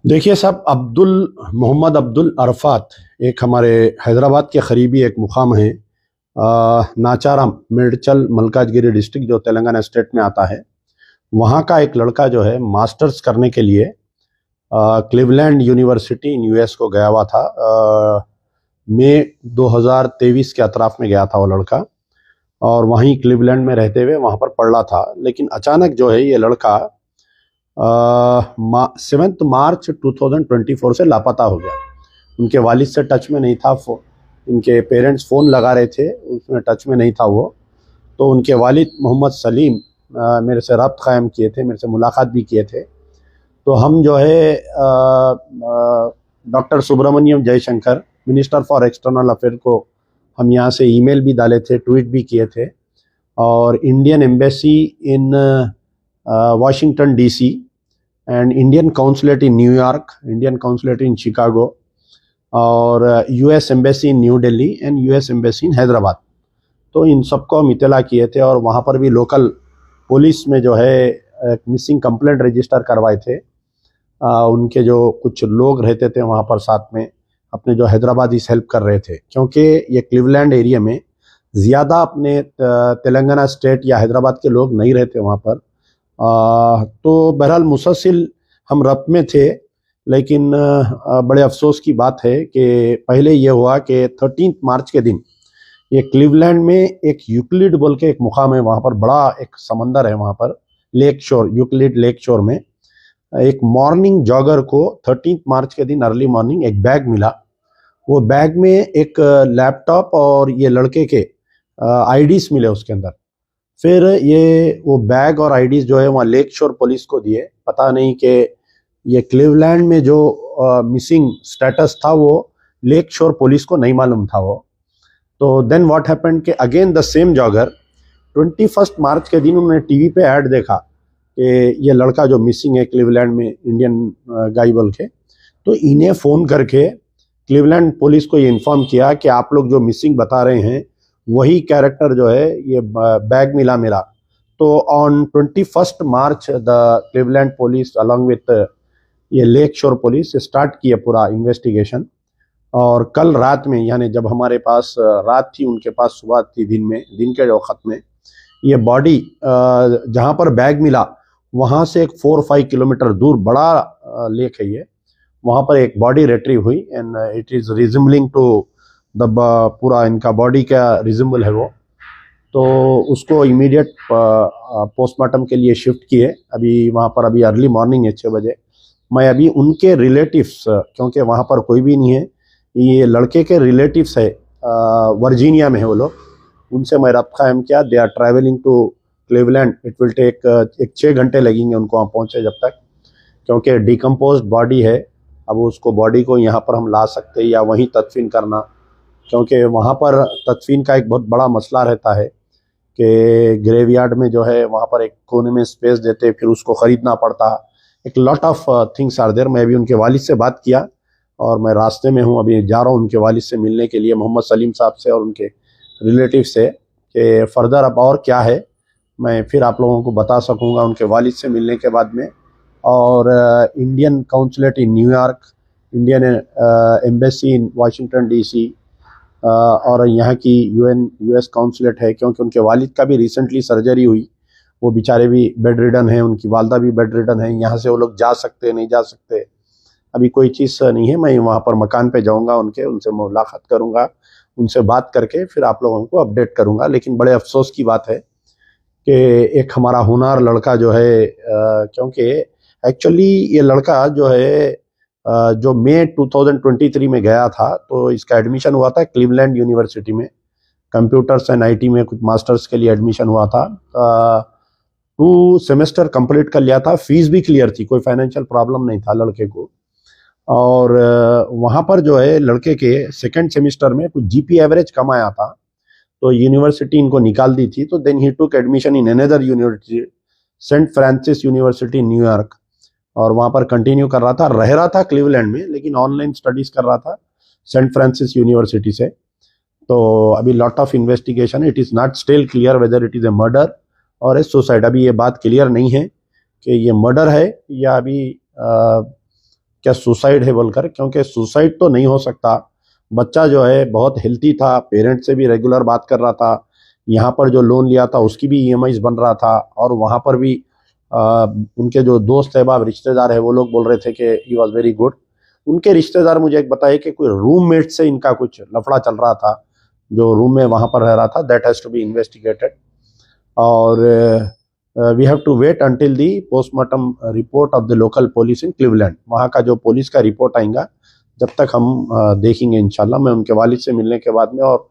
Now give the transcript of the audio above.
देखिए साहब, मोहम्मद अब्दुल अरफात एक हमारे हैदराबाद के करीबी एक मुकाम है, नाचाराम, मेडचल, मलकाजगिरी डिस्ट्रिक्ट, जो तेलंगाना स्टेट में आता है। वहाँ का एक लड़का जो है मास्टर्स करने के लिए क्लीवलैंड यूनिवर्सिटी इन यूएस को गया हुआ था। मई 2023 के अतराफ में गया था वो लड़का, और वहीं क्लीवलैंड में रहते हुए वहाँ पर पढ़ रहा था। लेकिन अचानक जो है ये लड़का 7 मार्च 2024 से लापता हो गया। उनके वालिद से टच में नहीं था, इनके पेरेंट्स फ़ोन लगा रहे थे, उसमें टच में नहीं था वो। तो उनके वालिद मोहम्मद सलीम मेरे से रब्त कायम किए थे, मेरे से मुलाकात भी किए थे। तो हम जो है doctor Subrahmanyam Jaishankar, minister for external affair को हम यहाँ से ईमेल भी डाले थे, ट्वीट भी किए थे, और Indian embassy in Washington DC and Indian consulate in New York, Indian consulate in Chicago, और US embassy in New Delhi and US embassy in Hyderabad. तो इन सबको हम इत्तला किए थे, और वहाँ पर भी लोकल पुलिस में जो है एक मिसिंग कंप्लेंट रजिस्टर करवाए थे। उनके जो कुछ लोग रहते थे वहाँ पर साथ में, अपने जो हैदराबादीज हेल्प कर रहे थे, क्योंकि ये क्लीवलैंड एरिया में ज़्यादा अपने तेलंगाना स्टेट या हैदराबाद के लोग नहीं रहते वहाँ पर। तो बहरहाल मुसलसिल हम रब्त में थे। लेकिन बड़े अफसोस की बात है कि पहले ये हुआ कि 13 मार्च के दिन ये क्लीवलैंड में एक यूक्लिड बोल के एक मुकाम है, वहाँ पर बड़ा एक समंदर है, वहाँ पर लेक शोर, यूक्लिड लेक शोर में एक मॉर्निंग जॉगर को 13 मार्च के दिन अर्ली मॉर्निंग एक बैग मिला। वो बैग में एक लैपटॉप और ये लड़के के आईडीज मिले उसके अंदर। फिर ये वो बैग और आईडीज जो है वहाँ लेक शोर पुलिस को दिए। पता नहीं कि ये क्लीवलैंड में जो मिसिंग स्टेटस था वो लेक शोर पुलिस को नहीं मालूम था वो। तो देन व्हाट हैपेंड कि अगेन द सेम जॉगर 21 मार्च के दिन उन्होंने टीवी पे ऐड देखा कि ये लड़का जो मिसिंग है क्लीवलैंड में, इंडियन गाय बोल के। तो इन्हें फ़ोन करके क्लीवलैंड पुलिस को ये इन्फॉर्म किया कि आप लोग जो मिसिंग बता रहे हैं वही कैरेक्टर जो है ये बैग मिला मेरा। तो on 21 March the Cleveland police along with ये लेक शोर पुलिस स्टार्ट किया पूरा इन्वेस्टिगेशन। और कल रात में, यानी जब हमारे पास रात थी उनके पास सुबह थी, दिन के वक्त में ये बॉडी जहाँ पर बैग मिला वहाँ से एक 4-5 किलोमीटर दूर बड़ा लेक है ये, वहाँ पर एक बॉडी रिट्रीव हुई and it is resembling to the पूरा इनका बॉडी का रिजेंबल है वो। तो उसको इमीडिएट पोस्टमार्टम के लिए शिफ्ट किए। अभी वहाँ पर अभी अर्ली मॉर्निंग है 6 बजे। मैं अभी उनके रिलेटिव्स, क्योंकि वहाँ पर कोई भी नहीं है, ये लड़के के रिलेटिव्स है, वर्जीनिया में है वो लोग, उनसे मैं रब्त कायम किया। They are travelling to Cleveland. It will take 6 घंटे लगेंगे उनको वहाँ पहुँचे जब तक, क्योंकि डिकम्पोज बॉडी है। अब उसको बॉडी को यहाँ पर हम ला सकते हैं या वहीं तदफीन करना, क्योंकि वहाँ पर तदफीन का एक बहुत बड़ा मसला रहता है कि ग्रेवयार्ड में जो है वहाँ पर एक कोने में स्पेस देते, फिर उसको ख़रीदना पड़ता। एक lot of things are there. मैं अभी उनके वालिद से बात किया और मैं रास्ते में हूँ, अभी जा रहा हूँ उनके वालिद से मिलने के लिए, मोहम्मद सलीम साहब से और उनके रिलेटिव से, कि फ़र्दर अब और क्या है मैं फिर आप लोगों को बता सकूँगा उनके वालिद से मिलने के बाद में। और Indian consulate in New York, Indian embassy in Washington DC, और यहाँ की यूएस काउंसलेट है, क्योंकि उनके वालिद का भी रिसेंटली सर्जरी हुई। वो बेचारे भी बेड रिडन हैं, उनकी वालदा भी बेड रिडन है। यहाँ से वो लोग जा सकते नहीं जा सकते, अभी कोई चीज़ नहीं है। मैं वहाँ पर मकान पे जाऊँगा उनसे मुलाकात करूँगा, उनसे बात करके फिर आप लोगों को अपडेट करूँगा। लेकिन बड़े अफसोस की बात है कि एक हमारा होनहार लड़का जो है, क्योंकि एक्चुअली ये लड़का जो है जो मई 2023 में गया था, तो इसका एडमिशन हुआ था क्लीवलैंड यूनिवर्सिटी में, कंप्यूटर्स एंड आईटी में कुछ मास्टर्स के लिए एडमिशन हुआ था। 2 सेमेस्टर कंप्लीट कर लिया था, फीस भी क्लियर थी, कोई फाइनेंशियल प्रॉब्लम नहीं था लड़के को। और वहाँ पर जो है लड़के के सेकेंड सेमेस्टर में कुछ जीपी एवरेज कम आया था, तो यूनिवर्सिटी इनको निकाल दी थी। तो then he took admission in another university, Saint Francis university New York, और वहाँ पर कंटिन्यू कर रह रहा था क्लीवलैंड में, लेकिन ऑनलाइन स्टडीज़ कर रहा था सेंट फ्रांसिस यूनिवर्सिटी से। तो अभी lot of investigation, it is not still clear whether it is a murder और ए सुसाइड। अभी ये बात क्लियर नहीं है कि ये मर्डर है या अभी क्या सुसाइड है बोलकर, क्योंकि सुसाइड तो नहीं हो सकता। बच्चा जो है बहुत हेल्थी था, पेरेंट्स से भी रेगुलर बात कर रहा था, यहाँ पर जो लोन लिया था उसकी भी ईएमआईज बन रहा था, और वहाँ पर भी उनके जो दोस्त अहबाब रिश्तेदार है वो लोग बोल रहे थे कि ही वॉज वेरी गुड। उनके रिश्तेदार मुझे एक बताए कि कोई रूममेट से इनका कुछ लफड़ा चल रहा था, जो रूम में वहाँ पर रह रहा था। That has to be investigated, और we have to wait until the postmortem report of the local police in Cleveland. वहाँ का जो पुलिस का रिपोर्ट आएगा जब तक हम देखेंगे इंशाल्लाह। मैं उनके वालिद से मिलने के बाद में और